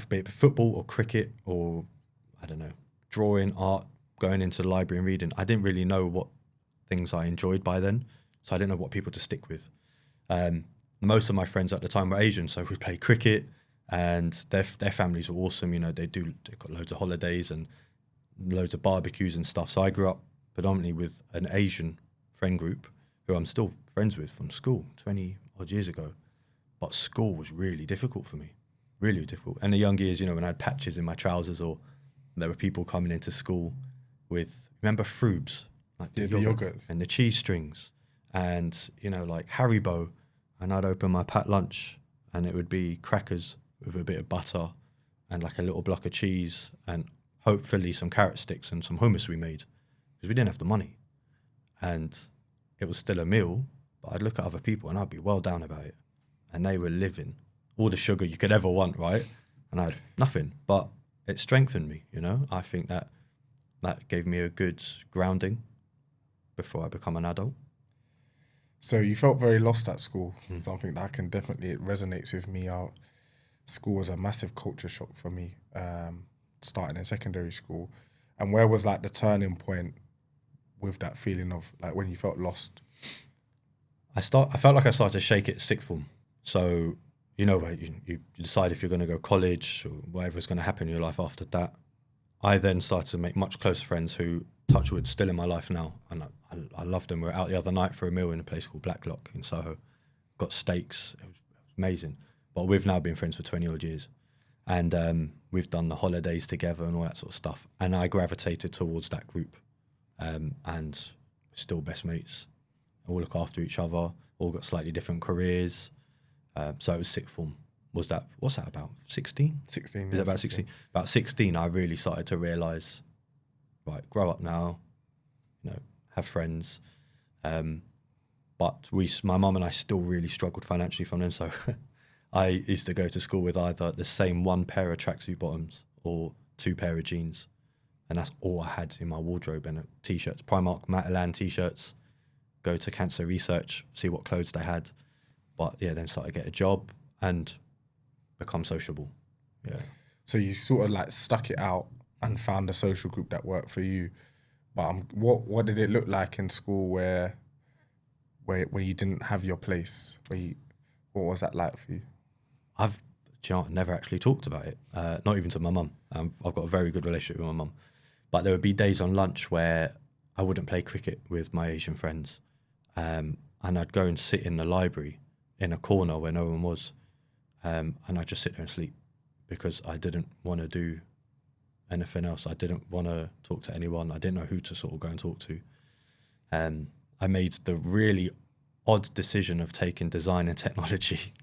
be it football or cricket or, I don't know, drawing, art, going into the library and reading. I didn't really know what things I enjoyed by then, so I didn't know what people to stick with. Most of my friends at the time were Asian, so we played cricket, and their families were awesome. They've got loads of holidays and loads of barbecues and stuff. So I grew up predominantly with an Asian friend group who I'm still friends with from school 20 odd years ago. But school was really difficult for me, really difficult. And the young years, when I had patches in my trousers, or there were people coming into school with, remember Froobs? Like the yogurts and the cheese strings and, like Haribo. And I'd open my packed lunch and it would be crackers with a bit of butter and like a little block of cheese and hopefully some carrot sticks and some hummus we made, because we didn't have the money. And it was still a meal, but I'd look at other people and I'd be well down about it. And they were living all the sugar you could ever want, right? And I had nothing, but it strengthened me, I think that gave me a good grounding before I become an adult. So you felt very lost at school. Something that it resonates with me. School was a massive culture shock for me, starting in secondary school. And where was like the turning point with that feeling of like when you felt lost? I felt like I started to shake it sixth form. So, you decide if you're going to go college or whatever's going to happen in your life after that. I then started to make much closer friends who, touch wood, still in my life now. And I loved them. We were out the other night for a meal in a place called Blacklock in Soho. Got steaks. It was amazing. But we've now been friends for 20 odd years. And we've done the holidays together and all that sort of stuff. And I gravitated towards that group. And we're still best mates. All look after each other. All got slightly different careers. So it was sixth form. What's that about? 16? 16. Is it about 16? About 16, I really started to realise, right, grow up now, have friends. But my mum and I still really struggled financially from them. So I used to go to school with either the same one pair of tracksuit bottoms or 2 pair of jeans. And that's all I had in my wardrobe, and T-shirts, Primark, Matalan T-shirts, go to cancer research, see what clothes they had. But yeah, then started to get a job and become sociable. Yeah. So you sort of like stuck it out and found a social group that worked for you. But what did it look like in school where you didn't have your place? What was that like for you? I've never actually talked about it, not even to my mum. I've got a very good relationship with my mum. But there would be days on lunch where I wouldn't play cricket with my Asian friends. And I'd go and sit in the library in a corner where no one was. And I'd just sit there and sleep because I didn't want to do anything else. I didn't want to talk to anyone. I didn't know who to sort of go and talk to. I made the really odd decision of taking design and technology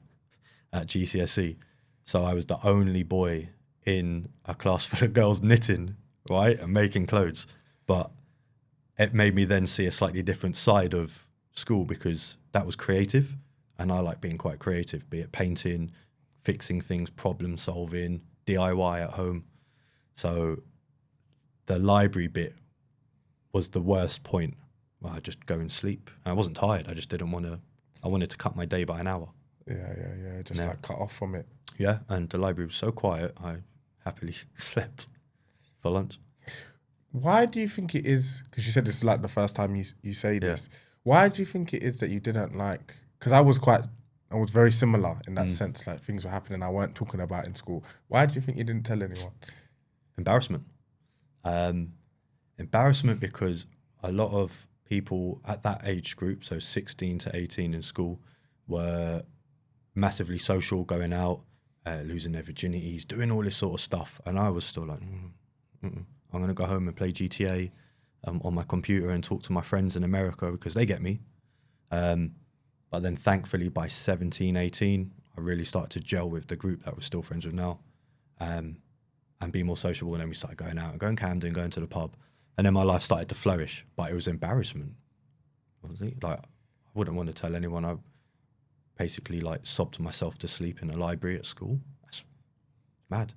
at GCSE. So I was the only boy in a class full of girls knitting, right, and making clothes. But it made me then see a slightly different side of school because that was creative. And I like being quite creative, be it painting, fixing things, problem solving, DIY at home. So the library bit was the worst point where I just go and sleep. And I wasn't tired. I just didn't want to. I wanted to cut my day by an hour. Yeah. Just like cut off from it. Yeah, and the library was so quiet, I happily slept for lunch. Why do you think it is? Because you said this is like the first time you say Yeah. this. Why do you think it is that you didn't like? Because I was very similar in that sense. Like things were happening I weren't talking about in school. Why do you think you didn't tell anyone? Embarrassment. Embarrassment because a lot of people at that age group, so 16 to 18 in school, were massively social, going out, losing their virginities, doing all this sort of stuff. And I was still like, I'm going to go home and play GTA on my computer and talk to my friends in America because they get me. But then thankfully by 17, 18, I really started to gel with the group that we're still friends with now, and be more sociable. And then we started going out and going Camden, going to the pub. And then my life started to flourish, but it was embarrassment. Obviously, like I wouldn't want to tell anyone. I basically like sobbed myself to sleep in a library at school. That's mad.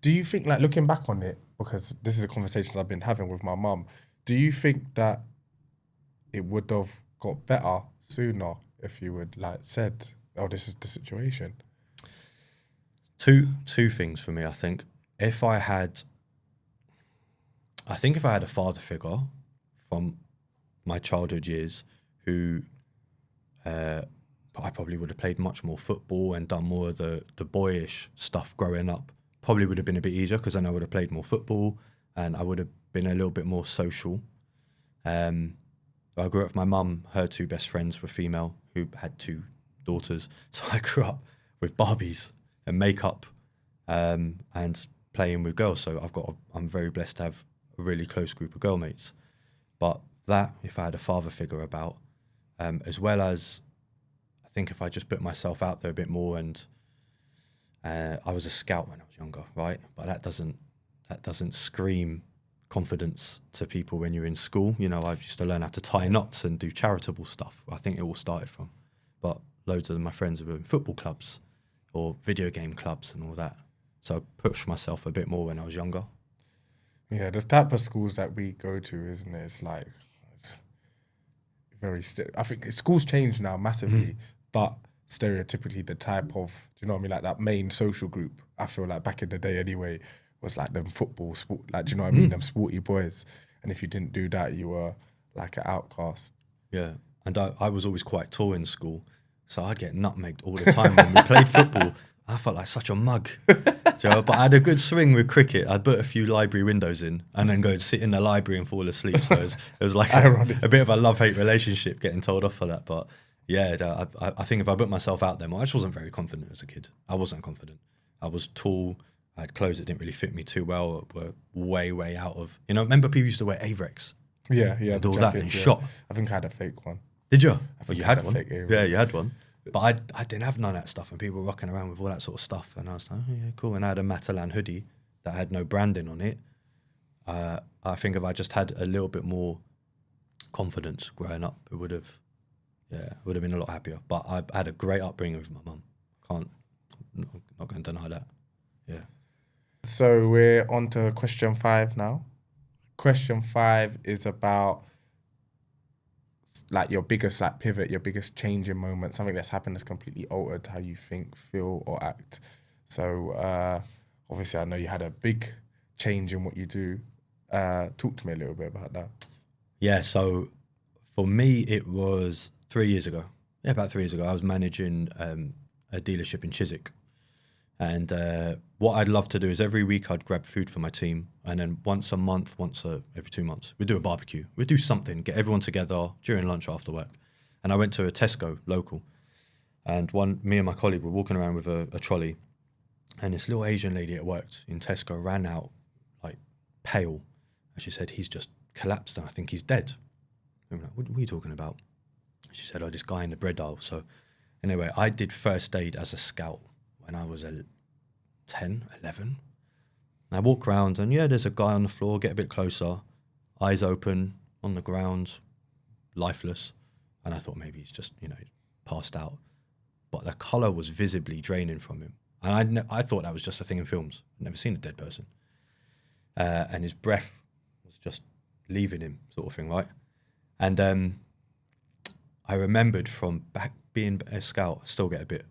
Do you think, like looking back on it, because this is a conversation I've been having with my mum, do you think that it would have got better sooner if you would like said, "Oh, this is the situation"? Two things for me. I think if I had a father figure from my childhood years who I probably would have played much more football and done more of the boyish stuff growing up. Probably would have been a bit easier because then I would have played more football and I would have been a little bit more social. I grew up with my mum, her two best friends were female who had two daughters. So I grew up with Barbies and makeup and playing with girls. So I'm very blessed to have a really close group of girl mates. But that, if I had a father figure about, as well as I think if I just put myself out there a bit more, and I was a scout when I was younger, right? But that doesn't scream confidence to people when you're in school. You know, I used to learn how to tie knots and do charitable stuff. I think it all started from. But loads of my friends were in football clubs or video game clubs and all that. So I pushed myself a bit more when I was younger. Yeah, the type of schools that we go to, isn't it? It's like it's very. I think schools change now massively, but stereotypically the type of, do you know what I mean? Like that main social group. I feel like back in the day anyway was like them football sport. Like, do you know what I mean? Them sporty boys. And if you didn't do that, you were like an outcast. Yeah, and I was always quite tall in school, so I'd get nutmegged all the time when we played football. I felt like such a mug. Do you know? But I had a good swing with cricket. I'd put a few library windows in and then go and sit in the library and fall asleep. So it was like a bit of a love-hate relationship getting told off for that. But yeah, I think if I put myself out there more, I just wasn't very confident as a kid. I wasn't confident. I was tall. I had clothes that didn't really fit me too well, were way out of, remember people used to wear Avrex? Yeah. And all that and shot. I think I had a fake one. Did you? I think you I had had a one. fake Avrex. Yeah, you had one. But I didn't have none of that stuff, and people were rocking around with all that sort of stuff, and I was like, oh yeah, cool. And I had a Matalan hoodie that had no branding on it. I think if I just had a little bit more confidence growing up, it would have been a lot happier. But I had a great upbringing with my mum. Not going to deny that. Yeah. So we're on to question 5 now. Question 5 is about like your biggest like pivot, your biggest changing moment, something that's happened that's completely altered how you think, feel, or act. So obviously I know you had a big change in what you do. Talk to me a little bit about that. Yeah, so for me it was 3 years ago. Yeah, about 3 years ago. I was managing a dealership in Chiswick. And what I'd love to do is every week I'd grab food for my team, and then once a month, every 2 months, we'd do a barbecue. We'd do something, get everyone together during lunch after work. And I went to a Tesco local, and me and my colleague were walking around with a trolley, and this little Asian lady at work in Tesco ran out like pale, and she said, "He's just collapsed and I think he's dead." And we're like, what are you talking about? She said, "Oh, this guy in the bread aisle." So anyway, I did first aid as a scout when I was 10, 11. And I walk around and there's a guy on the floor, get a bit closer, eyes open, on the ground, lifeless. And I thought maybe he's just, passed out. But the colour was visibly draining from him. And I thought that was just a thing in films. I'd never seen a dead person. And his breath was just leaving him, sort of thing, right? And I remembered from back being a scout, I still get a bit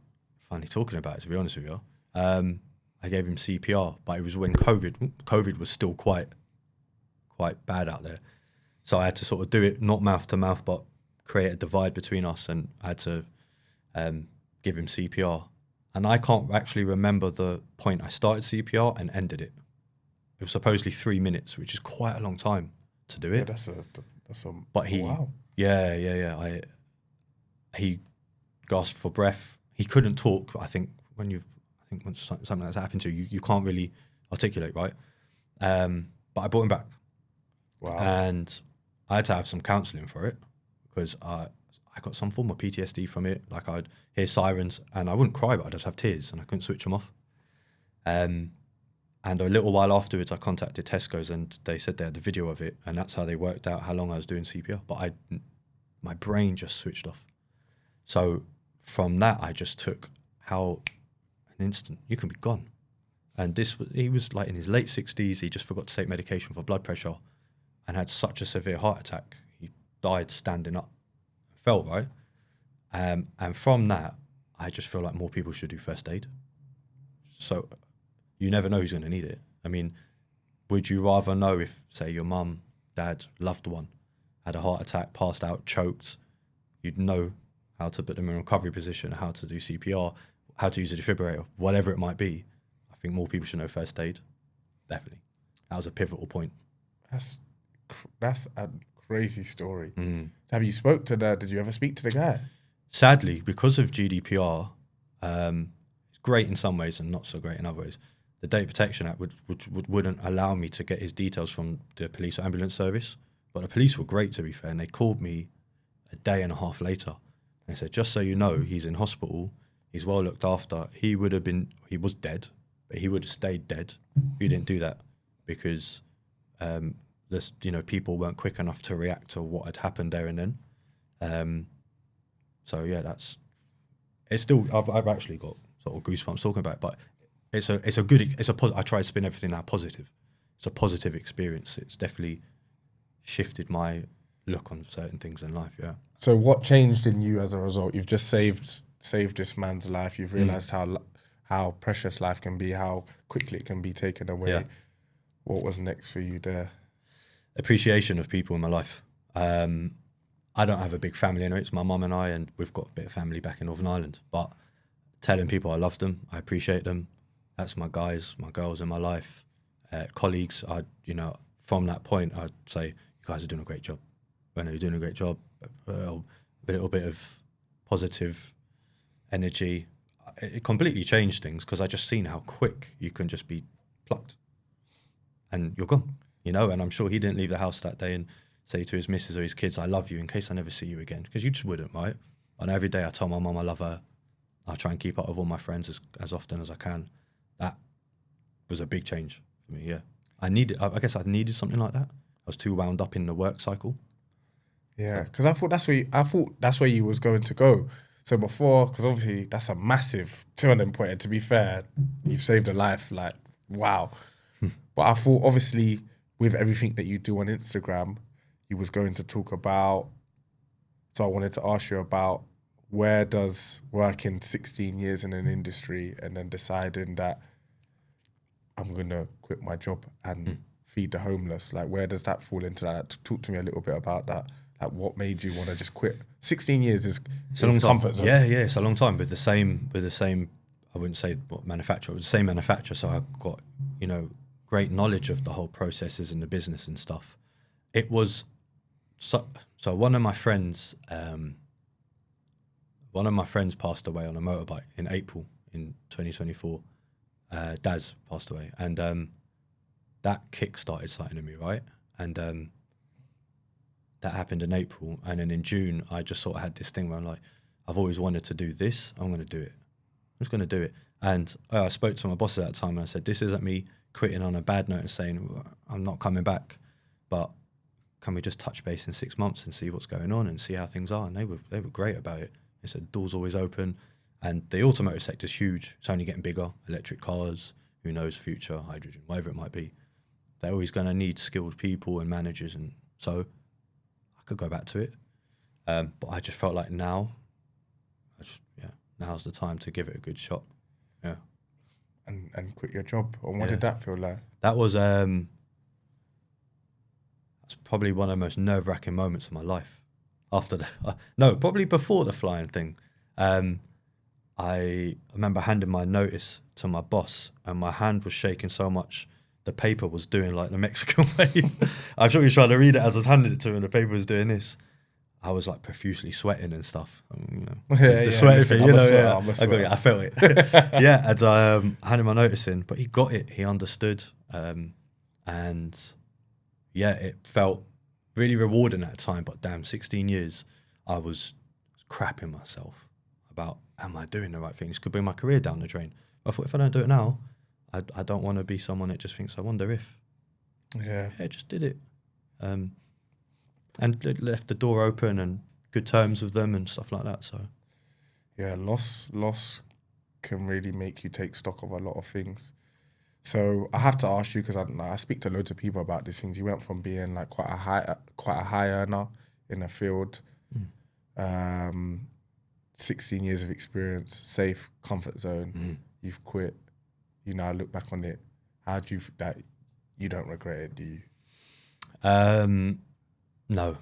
funny talking about it, to be honest with you. I gave him CPR, but it was when COVID was still quite quite bad out there. So I had to sort of do it not mouth to mouth, but create a divide between us, and I had to give him CPR. And I can't actually remember the point I started CPR and ended it. It was supposedly 3 minutes, which is quite a long time to do it. Yeah, that's a. But he, wow. yeah. He gasped for breath. He couldn't talk. I think when something that's happened to you, you can't really articulate, right? But I brought him back. Wow. And I had to have some counselling for it, because I got some form of PTSD from it. Like, I'd hear sirens and I wouldn't cry, but I'd just have tears and I couldn't switch them off. And a little while afterwards, I contacted Tesco's and they said they had the video of it, and that's how they worked out how long I was doing CPR. But my brain just switched off. So from that, I just took how an instant you can be gone. And he was like in his late 60s. He just forgot to take medication for blood pressure and had such a severe heart attack. He died standing up, fell, right? And from that, I just feel like more people should do first aid. So you never know who's going to need it. I mean, would you rather know if, say, your mum, dad, loved one had a heart attack, passed out, choked? You'd know how to put them in a recovery position, how to do CPR, how to use a defibrillator, whatever it might be. I think more people should know first aid. Definitely. That was a pivotal point. That's a crazy story. Have you did you ever speak to the guy? Sadly, because of GDPR, it's great in some ways and not so great in other ways. The Data Protection Act wouldn't allow me to get his details from the police or ambulance service. But the police were great, to be fair, and they called me a day and a half later. They said, just so you know, he's in hospital, he's well looked after. He was dead, but he would have stayed dead if you didn't do that, because people weren't quick enough to react to what had happened there and then. So yeah, it's still, I've actually got sort of goosebumps talking about it, but I try to spin everything out positive. It's a positive experience. It's definitely shifted my look on certain things in life. Yeah. So what changed in you as a result? You've just saved this man's life. You've realized how precious life can be, how quickly it can be taken away. Yeah. What was next for you there? Appreciation of people in my life. I don't have a big family anyway. It's my mum and I, and we've got a bit of family back in Northern Ireland. But telling people I love them, I appreciate them. That's my guys, my girls in my life, colleagues. From that point, I'd say, you guys are doing a great job. I know you're doing a great job. A little bit of positive energy. It completely changed things, because I just seen how quick you can just be plucked and you're gone, And I'm sure he didn't leave the house that day and say to his missus or his kids, I love you in case I never see you again, because you just wouldn't, right? And every day I tell my mum I love her. I try and keep up with all my friends as often as I can. That was a big change for me, yeah. I guess I needed something like that. I was too wound up in the work cycle. Yeah, because I thought that's where you was going to go. So before, because obviously that's a massive turning point. And to be fair, you've saved a life. Like, wow. But I thought, obviously, with everything that you do on Instagram, you was going to talk about. So I wanted to ask you about, where does working 16 years in an industry and then deciding that I'm gonna quit my job and feed the homeless, like, where does that fall into that? Talk to me a little bit about that. Like, what made you want to just quit? 16 years is a long comfort time. zone. Yeah, it's a long time with the same. I wouldn't say what manufacturer, but the same manufacturer. So I got great knowledge of the whole processes and the business and stuff. It was so one of my friends passed away on a motorbike in April in 2024. Daz passed away, and that kick-started something in me, right? And that happened in April, and then in June I just sort of had this thing where I'm like, I've always wanted to do this, I'm going to do it. I'm just going to do it. And I spoke to my boss at that time and I said, this isn't me quitting on a bad note and saying I'm not coming back, but can we just touch base in 6 months and see what's going on and see how things are? And they were great about it. They said doors always open, and the automotive sector is huge. It's only getting bigger. Electric cars, who knows, future hydrogen, whatever it might be. They're always going to need skilled people and managers, and so I could go back to it. But I just felt like now's the time to give it a good shot. Yeah. And quit your job. And what did that feel like? That was That's probably one of the most nerve-wracking moments of my life. After the no, probably before the flying thing. I remember handing my notice to my boss, and my hand was shaking so much the paper was doing like the Mexican wave. I'm sure he was trying to read it as I was handing it to him, and the paper was doing this. I was like profusely sweating and stuff. The sweating thing, I'm a sweater. I felt it. Yeah, and I handed my notice in, but he got it. He understood, and yeah, it felt really rewarding at the time. But damn, 16 years, I was crapping myself about, am I doing the right thing? This could bring my career down the drain. I thought, if I don't do it now, I don't want to be someone that just thinks, I wonder if. Yeah, just did it. And left the door open and good terms with them and stuff like that. So, yeah, loss can really make you take stock of a lot of things. So I have to ask you, because I speak to loads of people about these things. You went from being like quite a high earner in a field, 16 years of experience, safe, comfort zone. You've quit. You now look back on it. How do you that you don't regret it? Do you? No.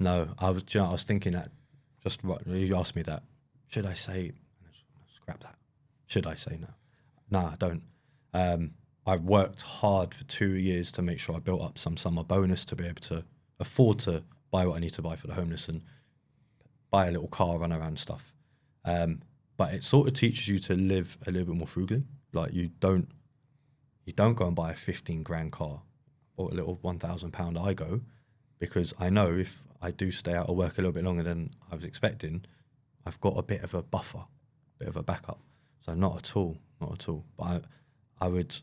I was thinking that just right. You asked me that. Should I say? Scrap that. Should I say no? No, I don't. I worked hard for 2 years to make sure I built up some summer bonus to be able to afford to buy what I need to buy for the homeless and buy a little car, run around stuff. But it sort of teaches you to live a little bit more frugally. Like you don't go and buy a 15 grand car or a little £1,000 iGo, because I know if I do stay out of work a little bit longer than I was expecting, I've got a bit of a buffer, a bit of a backup. So not at all. But I would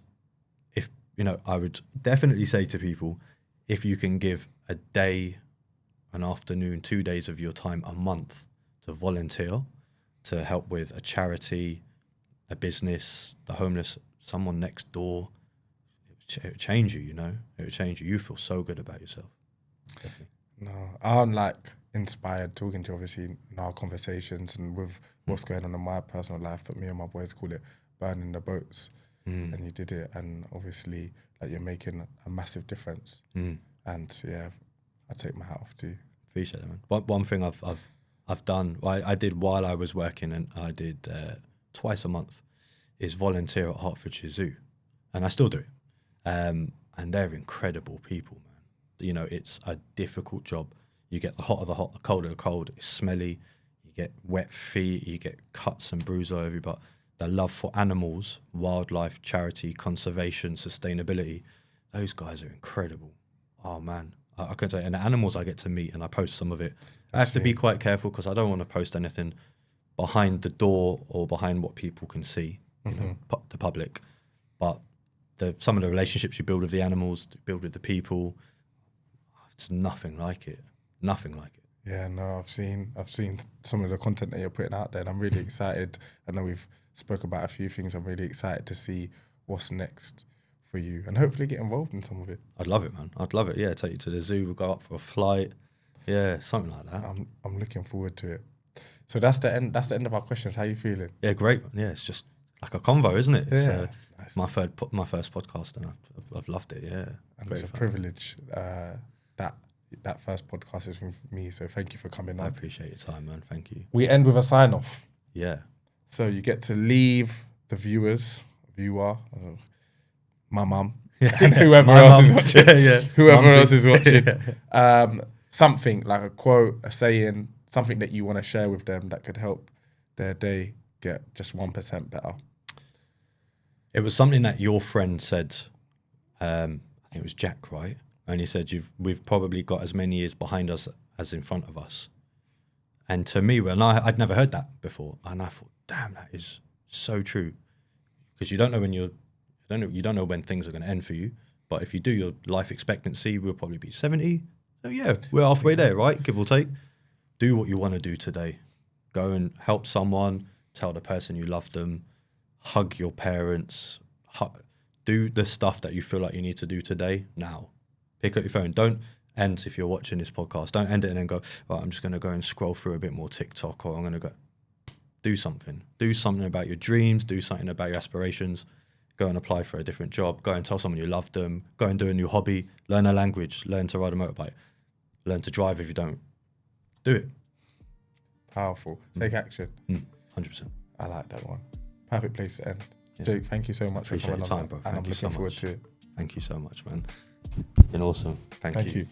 definitely say to people, if you can give a day, an afternoon, 2 days of your time a month to volunteer, to help with a charity, a business, the homeless, someone next door, it would change you, It would change you. You feel so good about yourself. Definitely. No, I'm like inspired talking to you, obviously, in our conversations and with what's going on in my personal life, but me and my boys call it burning the boats. And you did it, and obviously like you're making a massive difference. And yeah, I take my hat off to you. Appreciate it, man. One thing I've done, I did while I was working, and I did twice a month, is volunteer at Hertfordshire Zoo, and I still do it. And they're incredible people, man. It's a difficult job. You get the hot of the hot, the cold of the cold. It's smelly. You get wet feet. You get cuts and bruises all over you. But the love for animals, wildlife, charity, conservation, sustainability, those guys are incredible. Oh man, I could say, and the animals I get to meet, and I post some of it. I have to be quite careful because I don't want to post anything behind the door or behind what people can see, the public. But some of the relationships you build with the animals, you build with the people, it's nothing like it. Nothing like it. Yeah, no, I've seen some of the content that you're putting out there, and I'm really excited. I know we've spoke about a few things. I'm really excited to see what's next for you, and hopefully get involved in some of it. I'd love it, man. I'd love it. Yeah, take you to the zoo. We'll go up for a flight. Yeah, something like that. I'm looking forward to it. So that's the end. That's the end of our questions. How are you feeling? Yeah, great. Yeah, it's just like a convo, isn't it? It's, it's nice. My first podcast, and I've loved it. Yeah, and it's a privilege that first podcast is with me. So thank you for coming on. I appreciate your time, man. Thank you. We end with a sign off. Yeah. So you get to leave the viewer, my mum, and whoever else is watching. Whoever else is watching. Something like a quote, a saying, something that you want to share with them that could help their day get just 1% better. It was something that your friend said. I think it was Jack, right? And he said, we've probably got as many years behind us as in front of us. And to me, I'd never heard that before, and I thought, damn, that is so true. Because you don't know when you don't know when things are going to end for you. But if you do, your life expectancy will probably be 70. So yeah, we're halfway there, right? Give or take. Do what you want to do today. Go and help someone. Tell the person you love them. Hug your parents. Do the stuff that you feel like you need to do today now. Pick up your phone. Don't end, if you're watching this podcast, don't end it and then go, right, I'm just going to go and scroll through a bit more TikTok, or I'm going to go. Do something. Do something about your dreams. Do something about your aspirations. go and apply for a different job, go and tell someone you love them, go and do a new hobby, learn a language, learn to ride a motorbike, learn to drive if you don't. Do it. Powerful. Take action. 100%. I like that one. Perfect place to end. Yeah. Jake, thank you so much for Appreciate coming your on, time, bro. and I'm Thank you looking so forward much. to it. Thank you so much, man. Been awesome. Thank you. You.